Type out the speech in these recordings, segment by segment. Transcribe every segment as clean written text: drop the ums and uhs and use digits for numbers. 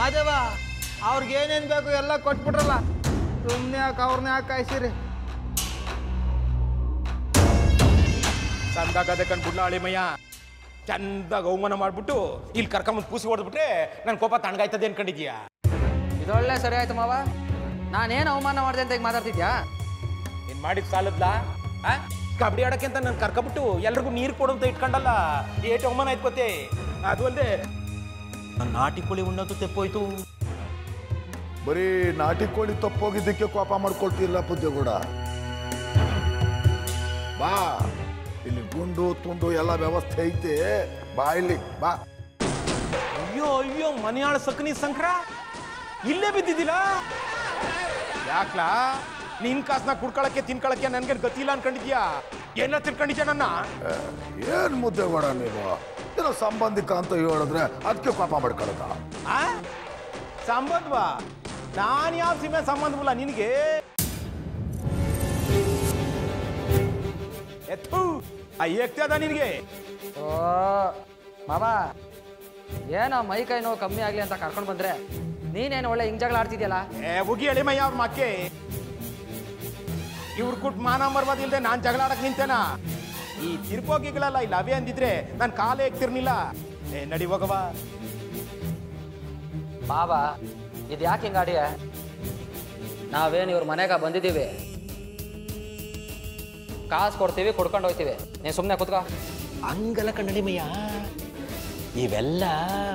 ಅದೇವ ಅವ್ರಿಗೆ ಏನೇನು ಬೇಕು ಎಲ್ಲ ಕೊಟ್ಬಿಟ್ರಲ್ಲ, ಸುಮ್ಮನೆ ಯಾಕೆ ಅವ್ರನ್ನ ಯಾಕೆ ಕಾಯಿಸಿರಿ? ಸಂದಾಗದೆ ಕಂಡ್ಬಿಡ್ಲ ಅಳಿಮಯ್ಯ, ಚಂದಾಗ ಅವಮಾನ ಮಾಡ್ಬಿಟ್ಟು ಇಲ್ಲಿ ಕರ್ಕೊಂಬಂದು ಕೂಸಿ ಹೊಡೆದ್ಬಿಟ್ರೆ ನನ್ನ ಕೋಪ ತಣ್ಣಗಾಯ್ತದೆ ಅನ್ಕೊಂಡಿದ್ಯಾ? ಇದೊಳ್ಳೆ ಸರಿ ಆಯ್ತು ಮಾವ. ನಾನೇನು ಅವಮಾನ ಮಾಡಿದೆ ಅಂತ ಈಗ ಮಾತಾಡ್ತಿದ್ಯಾ? ನೀನ್ ಮಾಡಿದ್ ಸಾಲದ್ಲ? ಕಬಡ್ಡಿ ಆಡಕ್ಕೆ ಅಂತ ನಾನು ಕರ್ಕೊಬಿಟ್ಟು ಎಲ್ರಿಗೂ ನೀರು ಕೊಡಂತ ಇಟ್ಕೊಂಡಲ್ಲ, ಏಟು ಅವಮಾನ ಆಯ್ತು ಗೊತ್ತೇ. ಅದು ಅಲ್ಲದೆ ನನ್ನ ನಾಟಿ ಕೋಳಿ ಉಣ್ಣೋದು ತೆಪ್ಪೋಯ್ತು. ಬರೀ ನಾಟಿ ಕೋಳಿ ತಪ್ಪೋಗಿದ್ದಕ್ಕೆ ಕೋಪ ಮಾಡ್ಕೊಳ್ತಿಲ್ಲ ಪುದ್ಯಗೌಡ. ಬಾ, ಇಲ್ಲಿ ಗುಂಡು ತುಂಡು ಎಲ್ಲ ವ್ಯವಸ್ಥೆ ಐತೆ, ಬಾ ಇಲ್ಲಿ ಬಾ. ಅಯ್ಯೋ ಅಯ್ಯೋ, ಮನೆಯಾಳ ಸಕನಿ ಸಂಕ್ರ ಇಲ್ಲೇ ಬಿದ್ದಿದ್ದಿಲ್ಲ ಯಾಕ್ಲಾ? ನಿನ್ ಕಾಸನ್ನ ಕುಡ್ಕೊಳಕ್ಕೆ ತಿನ್ಕೊಳಕ್ಕೆ ನನ್ಗೆ ಗತಿ ಇಲ್ಲ ಅನ್ಕೊಂಡಿದ್ಯಾ? ಎಲ್ಲ ತಿನ್ಕೊಂಡಿದ್ಯಾ ನನ್ನ? ಏನ್ ಮುದ್ದೆಗೌಡ ನೀನು, ಏನೋ ಸಂಬಂಧಿಕ ಅಂತ ಹೇಳಿದ್ರೆ ಅದಕ್ಕೆ ಕೋಪ ಮಾಡ್ಕೊಳಕ? ಸಂಬಂಧವಾ? ನಾನು ಯಾವ ಸೀಮೆ ಸಂಬಂಧವಿಲ್ಲ ನಿನಗೆ. ಎತ್ತು ಅಯ್ಯಕ್ತದ ನಿನಗೆ. ಓ ಮಾವ, ಏನೋ ಮೈ ಕೈ ನೋವು ಕಮ್ಮಿ ಆಗ್ಲಿ ಅಂತ ಕರ್ಕೊಂಡು ಬಂದ್ರೆ ನೀನೇನು ಒಳ್ಳೆ ಹಿಂಗ್ ಜಗಳ ಆಡ್ತಿದ್ಯಲ್ಲ? ಉಗಿ ಎಳಿಮಯ್ಯ ಅವ್ರ ಮಕ್ಕೆ ಇವ್ರು ಕುಟ್ ಮಾನ ಮರ್ವಾದ ಇಲ್ದೆ ನಾನ್ ಜಗಳ ಆಡಕ್ ನಿಂತೇನಾ? ಈ ತಿರುಪೋಗಿಗಳೆಲ್ಲ ಇಲ್ಲಿ ಅವೇ ಅಂದಿದ್ರೆ ನಾನು ಕಾಲೇ ಎಕ್ತಿರ್ನಿಲ್ಲ. ನಡಿ ಹೋಗವ. ಬಾಬಾ, ಇದು ಯಾಕೆ ಹಿಂಗಾಡಿಯ? ನಾವೇನು ಇವ್ರ ಮನೆಗ ಬಂದಿದ್ದೀವಿ, ಕಾಸು ಕೊಡ್ತೀವಿ, ಕೊಡ್ಕೊಂಡು ಹೋಗ್ತೀವಿ. ನೀನು ಸುಮ್ಮನೆ ಕೂತ್ಕೋ. ಹಂಗಲ್ಲ ಕಣ್ಣಡಿಮಯ್ಯ, ಇವೆಲ್ಲ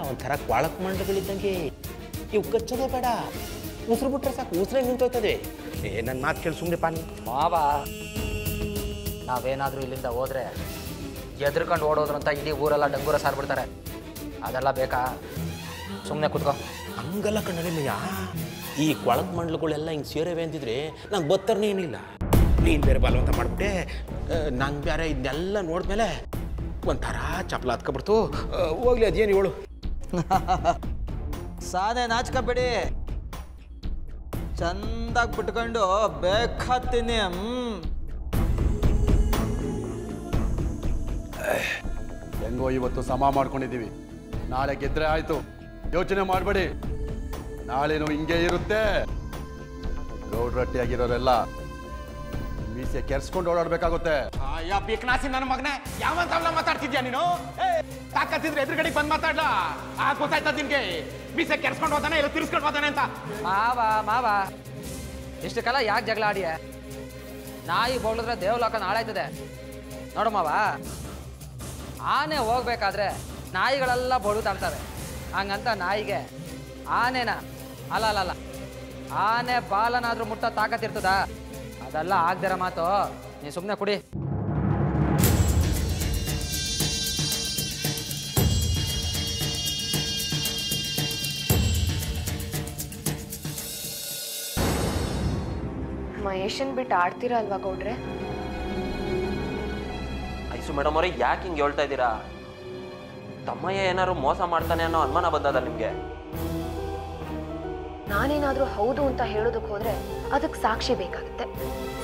ಒಂಥರ ಕೊಳಕ್ ಮಂಡಗಳಿದ್ದಂಗೆ. ಇವು ಕಚ್ಚೋದೇ ಬೇಡ, ಉಸಿರು ಬಿಟ್ರೆ ಸಾಕು, ಉಸಿರೇ ನಿಂತೋಯ್ತದೆ. ನನ್ನ ಮಾತು ಕೇಳಿ ಸುಮ್ಮನೆ ಪಾನಿ. ಬಾಬಾ, ನಾವೇನಾದರೂ ಇಲ್ಲಿಂದ ಹೋದ್ರೆ ಎದ್ರಕೊಂಡು ಓಡೋದ್ರು ಅಂತ ಇಡೀ ಊರೆಲ್ಲ ಡಂಗೂರ ಸಾರ್ಬಿಡ್ತಾರೆ. ಅದೆಲ್ಲ ಬೇಕಾ? ಸುಮ್ಮನೆ ಕೂತ್ಕೋ. ಹಂಗಲ್ಲ ಕಣ್ಣಡಿಮಯ್ಯ, ಈ ಕೊಳಕ್ ಮಂಡಲಗಳೆಲ್ಲ ಹಿಂಗೆ ಸೇರವೆ ಅಂತಿದ್ರೆ ನಂಗೆ ಬತ್ತರ್ನೇ ಏನಿಲ್ಲ. ನೀನು ಬೇರೆ ಬಲವಂತ ಮಾಡ್ಬಿಟ್ಟೆ, ನಂಗೆ ಬೇರೆ ಇದನ್ನೆಲ್ಲ ನೋಡಿದ್ಮೇಲೆ ಒಂಥರ ಚಪ್ಪಲ ಹತ್ಕೊಬಿಡ್ತು. ಹೋಗ್ಲಿ, ಅದೇನು ಹೇಳು. ಸಾನೆ ನಾಚ್ಕೊಬೇಡಿ, ಚಂದಾಗಿ ಬಿಟ್ಕೊಂಡು ಬೇಕಾತೀನಿ. ಹೆಂಗೋ ಇವತ್ತು ಸಮ ಮಾಡ್ಕೊಂಡಿದ್ದೀವಿ, ನಾಳೆ ಗೆದ್ರೆ ಆಯ್ತು. ಯೋಚನೆ ಮಾಡಬೇಡಿ, ನಾಳೆನೂ ಹಿಂಗೆ ಇರುತ್ತೆ. ಗೌಡ್ರಟ್ಟಿಯಾಗಿರೋರೆಲ್ಲ ಮೀಸೆ ಕೆರ್ಸ್ಕೊಂಡು ಓಡಾಡ್ಬೇಕಾಗುತ್ತೆ. ಬೇಕಾಸಿ ನನ್ನ ಮಗನೇ, ಯಾವಂತವಲ್ಲ ಮಾತಾಡ್ತಿದ್ಯಾ ನೀನು? ತಾಕತ್ತಿದ್ರೆ ಎದುರುಗಡೆಗೆ ಬಂದು ಮಾತಾಡ್ಲ. ಗೊತ್ತಾಯ್ತದ ನಿನ್ಗೆ? ಮೀಸೆ ಕೆರ್ಸ್ಕೊಂಡು ಹೋದಾನೆ ಇಲ್ಲ ತಿರ್ಸ್ಕೊಂಡು ಹೋದಾನೆ ಅಂತ? ಮಾವ ಇಷ್ಟು ಕಾಲ ಯಾಕೆ ಜಗಳ ಆಡಿಯ? ನಾಯಿ ಬೋಳಿದ್ರೆ ದೇವಲೋಕ ನಾಳಾಯ್ತದೆ ನೋಡು ಮಾವ. ಆನೆ ಹೋಗ್ಬೇಕಾದ್ರೆ ನಾಯಿಗಳೆಲ್ಲ ಬೋಳು ತಾಳ್ತವೆ, ಹಂಗಂತ ನಾಯಿಗೆ ಆನೆನ ಅಲ್ಲ ಆನೆ ಬಾಲನಾದ್ರೂ ಮುಟ್ಟ ತಾಕತ್ತಿರ್ತದ? ಅದೆಲ್ಲ ಆಗ್ದಿರ ಮಾತು. ನೀ ಸುಮ್ಮನೆ ಕುಡಿ. ಮಹೇಶನ್ ಬಿಟ್ಟು ಆಡ್ತೀರಾ ಅಲ್ವಾ ಗೌಡ್ರೆ? ಐಸು ಮೇಡಮ್ ಅವರೇ, ಯಾಕೆ ಹಿಂಗೆ ಹೇಳ್ತಾ ಇದ್ದೀರಾ? ತಮ್ಮಯ್ಯ ಏನಾದ್ರು ಮೋಸ ಮಾಡ್ತಾನೆ ಅನ್ನೋ ಅನುಮಾನ ಬಂದದ ನಿಮಗೆ? ನಾನೇನಾದ್ರೂ ಹೌದು ಅಂತ ಹೇಳೋದಕ್ಕೆ ಹೋದ್ರೆ ಅದಕ್ಕೆ ಸಾಕ್ಷಿ ಬೇಕಾಗುತ್ತೆ.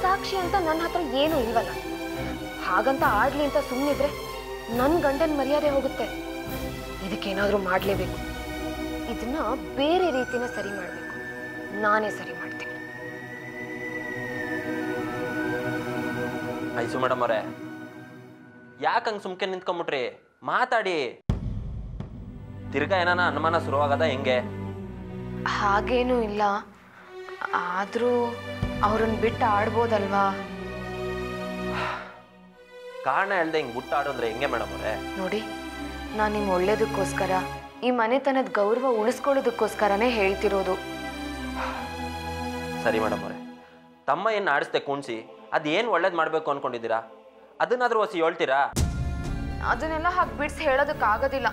ಸಾಕ್ಷಿ ಅಂತ ನನ್ನ ಹತ್ರ ಏನೂ ಇಲ್ವಲ್ಲ. ಹಾಗಂತ ಆಡ್ಲಿ ಅಂತ ಸುಮ್ಮನಿದ್ರೆ ನನ್ನ ಗಂಡನ ಮರ್ಯಾದೆ ಹೋಗುತ್ತೆ. ಇದಕ್ಕೇನಾದ್ರೂ ಮಾಡಲೇಬೇಕು. ಇದನ್ನ ಬೇರೆ ರೀತಿನ ಸರಿ ಮಾಡಬೇಕು. ನಾನೇ ಸರಿ ಮಾಡ್ತೀನಿ. ಐಸು ಮೇಡಮ್ ಅವರೇ, ಯಾಕೆ ಹಂಗೆ ಸುಮ್ಕೆ ನಿಂತ್ಕೊಂಬಿಟ್ರಿ? ಮಾತಾಡಿ. ತಿರ್ಗಾ ಏನಾನ ಅನುಮಾನ ಶುರುವಾಗದ ಹೆಂಗೆ? ಹಾಗೇನೂ ಇಲ್ಲ, ಆದರೂ ಅವ್ರನ್ನ ಬಿಟ್ಟು ಆಡ್ಬೋದಲ್ವಾ? ಕಾರಣ ಹೇಳ್ದೆ ಹಿಂಗೆ ಬಿಟ್ಟು ಆಡಿದ್ರೆ ಹೆಂಗೆ ಮೇಡಮ್ ಅವರೇ? ನೋಡಿ, ನಾನು ನಿಮ್ಮ ಒಳ್ಳೇದಕ್ಕೋಸ್ಕರ, ಈ ಮನೆತನದ ಗೌರವ ಉಳಿಸ್ಕೊಳ್ಳೋದಕ್ಕೋಸ್ಕರನೇ ಹೇಳ್ತಿರೋದು. ಸರಿ ಮೇಡಮ್ ಅವರೇ, ತಮ್ಮ ಏನು ಆಡಿಸ್ದೆ ಕುಣಿಸಿ ಅದೇನು ಒಳ್ಳೇದು ಮಾಡಬೇಕು ಅನ್ಕೊಂಡಿದ್ದೀರಾ? ಅದನ್ನಾದ್ರೂ ಹೊಸಿ ಹೇಳ್ತೀರಾ? ಅದನ್ನೆಲ್ಲ ಹಾಗೆ ಬಿಡಿಸಿ ಹೇಳೋದಕ್ಕಾಗೋದಿಲ್ಲ.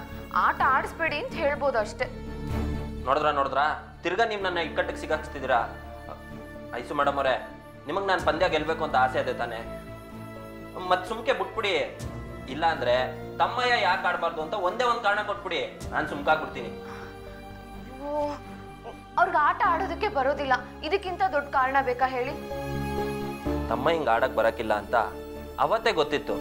ಆಟ ಆಡಿಸ್ಬೇಡಿ ಅಂತ ಹೇಳ್ಬೋದು ಅಷ್ಟೇ. ನೋಡಿದ್ರಾ ತಿರ್ಗಾ ನೀವು ನನ್ನ ಇಕ್ಕಟ್ಟಿಗೆ ಸಿಗಾಕ್ಸ್ತಿದ್ದೀರಾ? ಐಸು ಮೇಡಮ್ ಅವರೇ, ನಿಮಗೆ ನಾನು ಪಂದ್ಯ ಗೆಲ್ಬೇಕು ಅಂತ ಆಸೆ ಇದೆ ತಾನೆ? ಮತ್ತೆ ಸುಮ್ಕೆ ಬಿಟ್ಬಿಡಿ. ಇಲ್ಲ ಅಂದ್ರೆ ತಮ್ಮಯ್ಯ ಯಾಕೆ ಆಡಬಾರ್ದು ಅಂತ ಒಂದೇ ಒಂದು ಕಾರಣ ಕೊಟ್ಬಿಡಿ, ನಾನು ಸುಮ್ಕಾಗ್ಬಿಡ್ತೀನಿ. ಅವ್ರಿಗೆ ಆಟ ಆಡೋದಕ್ಕೆ ಬರೋದಿಲ್ಲ, ಇದಕ್ಕಿಂತ ದೊಡ್ಡ ಕಾರಣ ಬೇಕಾ ಹೇಳಿ? ತಮ್ಮ ಹಿಂಗೆ ಆಡಕ್ಕೆ ಬರಕ್ಕಿಲ್ಲ ಅಂತ ಅವತ್ತೇ ಗೊತ್ತಿತ್ತು.